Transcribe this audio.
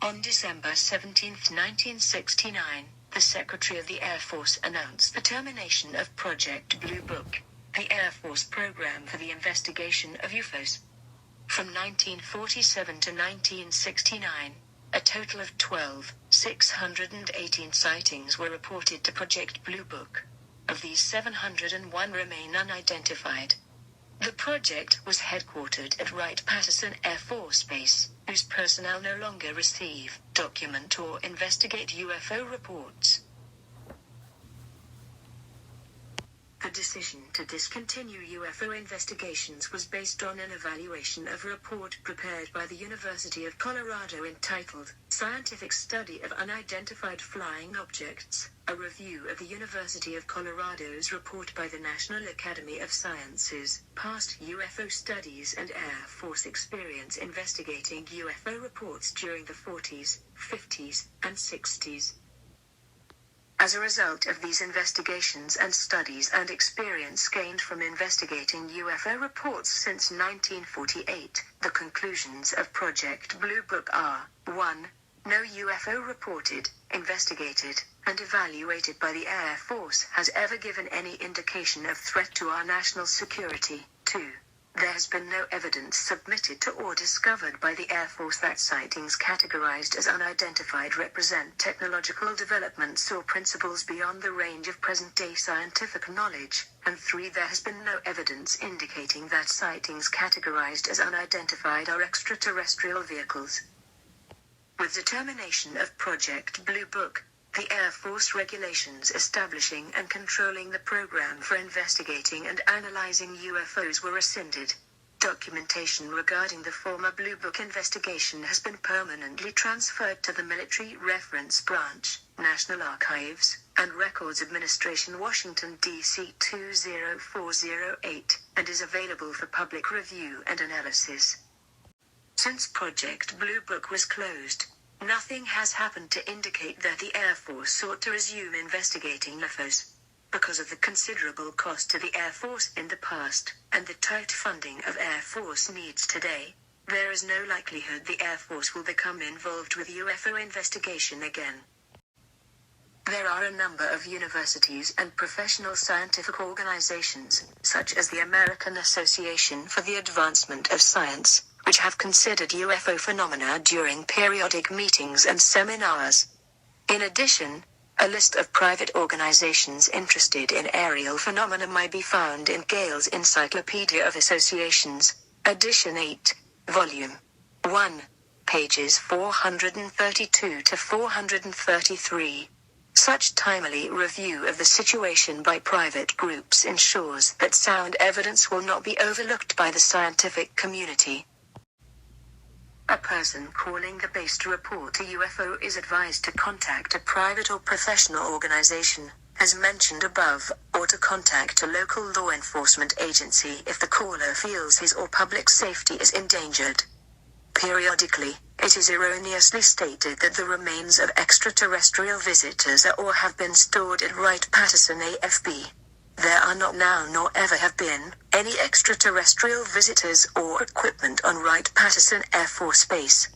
On December 17, 1969, the Secretary of the Air Force announced the termination of Project Blue Book, the Air Force program for the investigation of UFOs. From 1947 to 1969, a total of 12,618 sightings were reported to Project Blue Book. Of these, 701 remain unidentified. The project was headquartered at Wright-Patterson Air Force Base, whose personnel no longer receive, document or investigate UFO reports. The decision to discontinue UFO investigations was based on an evaluation of a report prepared by the University of Colorado entitled Scientific Study of Unidentified Flying Objects, a review of the University of Colorado's report by the National Academy of Sciences, Past UFO Studies and Air Force Experience Investigating UFO Reports during the 40s, 50s, and 60s. As a result of these investigations and studies and experience gained from investigating UFO reports since 1948, the conclusions of Project Blue Book are: 1. No UFO reported, investigated, and evaluated by the Air Force has ever given any indication of threat to our national security. 2. There has been no evidence submitted to or discovered by the Air Force that sightings categorized as unidentified represent technological developments or principles beyond the range of present-day scientific knowledge. And 3. There has been no evidence indicating that sightings categorized as unidentified are extraterrestrial vehicles. With the termination of Project Blue Book, the Air Force regulations establishing and controlling the program for investigating and analyzing UFOs were rescinded. Documentation regarding the former Blue Book investigation has been permanently transferred to the Military Reference Branch, National Archives, and Records Administration, Washington, D.C. 20408, and is available for public review and analysis. Since Project Blue Book was closed, nothing has happened to indicate that the Air Force sought to resume investigating UFOs. Because of the considerable cost to the Air Force in the past, and the tight funding of Air Force needs today, there is no likelihood the Air Force will become involved with UFO investigation again. There are a number of universities and professional scientific organizations, such as the American Association for the Advancement of Science, which have considered UFO phenomena during periodic meetings and seminars. In addition, a list of private organizations interested in aerial phenomena might be found in Gale's Encyclopedia of Associations, Edition 8, Volume 1, pages 432 to 433. Such timely review of the situation by private groups ensures that sound evidence will not be overlooked by the scientific community. A person calling the base to report a UFO is advised to contact a private or professional organization, as mentioned above, or to contact a local law enforcement agency if the caller feels his or public safety is endangered. Periodically, it is erroneously stated that the remains of extraterrestrial visitors are or have been stored at Wright-Patterson AFB. There are not now nor ever have been any extraterrestrial visitors or equipment on Wright-Patterson Air Force Base.